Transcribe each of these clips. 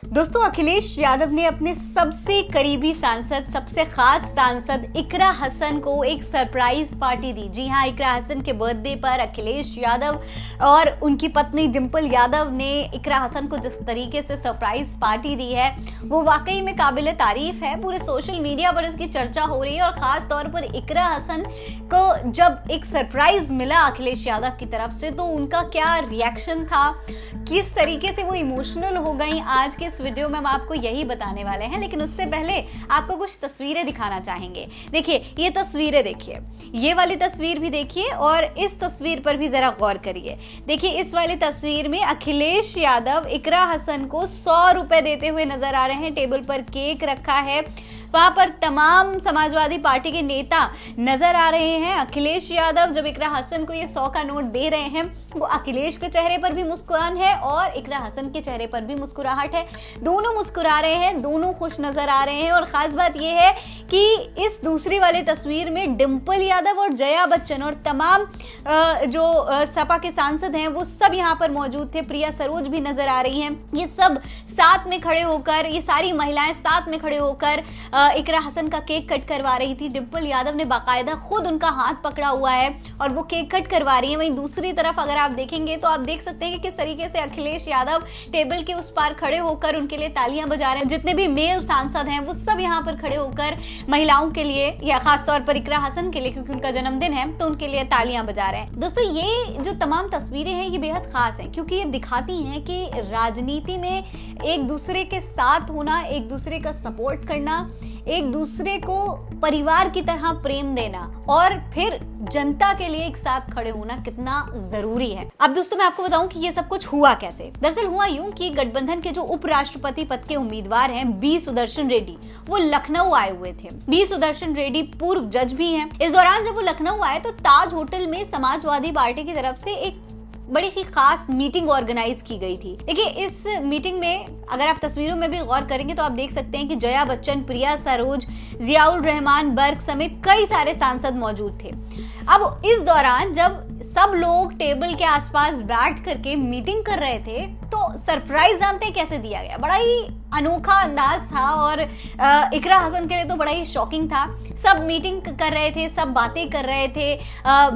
दोस्तों, अखिलेश यादव ने अपने सबसे करीबी सांसद, सबसे खास सांसद इकरा हसन को एक सरप्राइज पार्टी दी। जी हां, इकरा हसन के बर्थडे पर अखिलेश यादव और उनकी पत्नी डिंपल यादव ने इकरा हसन को जिस तरीके से सरप्राइज पार्टी दी है वो वाकई में काबिले तारीफ है। पूरे सोशल मीडिया पर इसकी चर्चा हो रही है और खास तौर पर इकरा हसन को जब एक सरप्राइज मिला अखिलेश यादव की तरफ से तो उनका क्या रिएक्शन था, किस तरीके से वो इमोशनल हो गई, आज के इस वीडियो में हम आपको यही बताने वाले हैं। लेकिन उससे पहले आपको कुछ तस्वीरें दिखाना चाहेंगे। देखिए, ये तस्वीरें देखिए, ये वाली तस्वीर भी देखिए और इस तस्वीर पर भी जरा गौर करिए। देखिए, इस वाली तस्वीर में अखिलेश यादव इकरा हसन को 100 रुपए देते हुए नजर आ रहे हैं। टेबल पर केक रखा है, वहां पर तमाम समाजवादी पार्टी के नेता नजर आ रहे हैं। अखिलेश यादव जब इकरा हसन को ये 100 का नोट दे रहे हैं, वो अखिलेश के चेहरे पर भी मुस्कुराहट है और इकरा हसन के चेहरे पर भी मुस्कुराहट है। दोनों मुस्कुरा रहे हैं, दोनों खुश नजर आ रहे हैं। और खास बात यह है कि इस दूसरी वाली तस्वीर में डिंपल यादव और जया बच्चन और तमाम जो सपा के सांसद हैं वो सब यहाँ पर मौजूद थे। प्रिया सरोज भी नजर आ रही हैं। ये सब साथ में खड़े होकर, ये सारी महिलाएं साथ में खड़े होकर इकरा हसन का केक कट करवा रही थी। डिंपल यादव ने बाकायदा खुद उनका हाथ पकड़ा हुआ है और वो केक कट करवा रही है। वहीं दूसरी तरफ अगर आप देखेंगे तो आप देख सकते हैं कि किस तरीके से अखिलेश यादव टेबल के उस पार खड़े होकर उनके लिए तालियां बजा रहे हैं। जितने भी मेल सांसद हैं वो सब यहाँ पर खड़े होकर महिलाओं के लिए या खासतौर पर इकरा हसन के लिए, क्योंकि उनका जन्मदिन है, तो उनके लिए तालियां बजा रहे हैं। दोस्तों, ये जो तमाम तस्वीरें हैं ये बेहद खास हैं क्योंकि ये दिखाती हैं कि राजनीति में एक दूसरे के साथ होना, एक दूसरे का सपोर्ट करना, एक दूसरे को परिवार की तरह प्रेम देना और फिर जनता के लिए एक साथ खड़े होना कितना जरूरी है। अब दोस्तों, मैं आपको बताऊं कि ये सब कुछ हुआ कैसे। दरअसल हुआ यूं कि गठबंधन के जो उपराष्ट्रपति पद के उम्मीदवार हैं बी सुदर्शन रेड्डी, वो लखनऊ आए हुए थे। बी सुदर्शन रेड्डी पूर्व जज भी हैं। इस दौरान जब वो लखनऊ आए तो ताज होटल में समाजवादी पार्टी की तरफ से एक बड़ी ही खास मीटिंग ऑर्गेनाइज की गई थी। देखिए, इस मीटिंग में अगर आप तस्वीरों में भी गौर करेंगे तो आप देख सकते हैं कि जया बच्चन, प्रिया सरोज, जियाउल रहमान बर्क समेत कई सारे सांसद मौजूद थे। अब इस दौरान जब सब लोग टेबल के आसपास बैठ करके मीटिंग कर रहे थे तो सरप्राइज जानते हैं कैसे दिया गया। बड़ा ही अनोखा अंदाज था और इकरा हसन के लिए तो बड़ा ही शॉकिंग था। सब मीटिंग कर रहे थे, सब बातें कर रहे थे,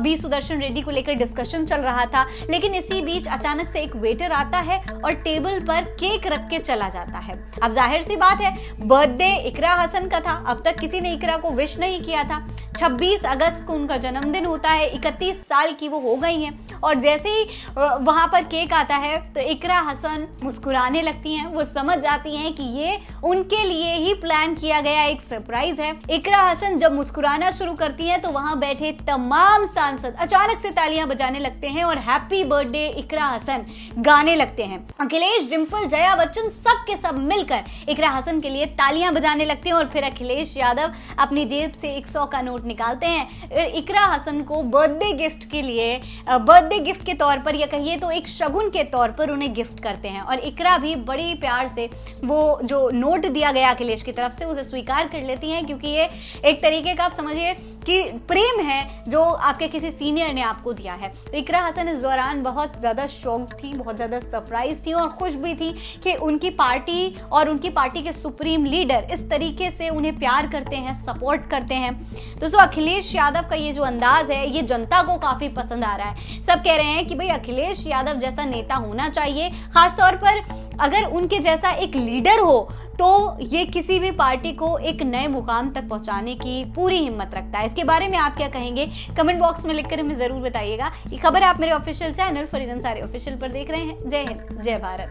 बी सुदर्शन रेड्डी को लेकर डिस्कशन चल रहा था। लेकिन इसी बीच अचानक से एक वेटर आता है और टेबल पर केक रख के चला जाता है। अब जाहिर सी बात है, बर्थडे इकरा हसन का था, अब तक किसी ने इकरा को विश नहीं किया था। 26 अगस्त को उनका जन्मदिन होता है, 31 साल की वो हो गई हैं और जैसे ही वहां पर केक आता है तो इकरा हसन मुस्कुराने लगती हैं। वो समझ जाती हैं कि ये उनके लिए ही प्लान किया गया एक सरप्राइज है। इकरा हसन जब मुस्कुराना शुरू करती हैं तो वहां बैठे तमाम सांसद अचानक से तालियां बजाने लगते हैं और हैप्पी बर्थडे इकरा हसन गाने लगते हैं। अखिलेश, डिंपल, जया बच्चन सब के सब मिलकर इकरा हसन के लिए तालियां बजाने लगते हैं और फिर अखिलेश यादव अपनी जेब से एक 100 का नोट निकालते हैं। इकरा हसन को बर्थडे गिफ्ट के लिए, बर्थडे गिफ्ट के तौर पर या कहिए तो एक शगुन के तौर पर उन्हें गिफ्ट करते हैं और इकरा भी बड़ी प्यार से वो जो नोट दिया गया अखिलेश की तरफ से उसे स्वीकार कर लेती हैं, क्योंकि ये एक तरीके का आप समझिए कि प्रेम है जो आपके किसी सीनियर ने आपको दिया है। तो इकरा हसन इस दौरान बहुत ज्यादा शॉक थी, बहुत ज्यादा सरप्राइज थी और खुश भी थी कि उनकी पार्टी और उनकी पार्टी के सुप्रीम लीडर इस तरीके से उन्हें प्यार करते हैं, सपोर्ट करते हैं। दोस्तों, अखिलेश यादव का ये जो अंदाज है ये जनता को काफी पसंद आ रहा है। सब कह रहे हैं कि भाई अखिलेश यादव जैसा नेता होना चाहिए, खासतौर पर अगर उनके जैसा एक लीडर हो तो ये किसी भी पार्टी को एक नए मुकाम तक पहुंचाने की पूरी हिम्मत रखता है। इसके बारे में आप क्या कहेंगे कमेंट बॉक्स में लिखकर हमें जरूर बताइएगा। ये खबर आप मेरे official channel Farid Ansari official पर देख रहे हैं। जय हिंद, जय भारत।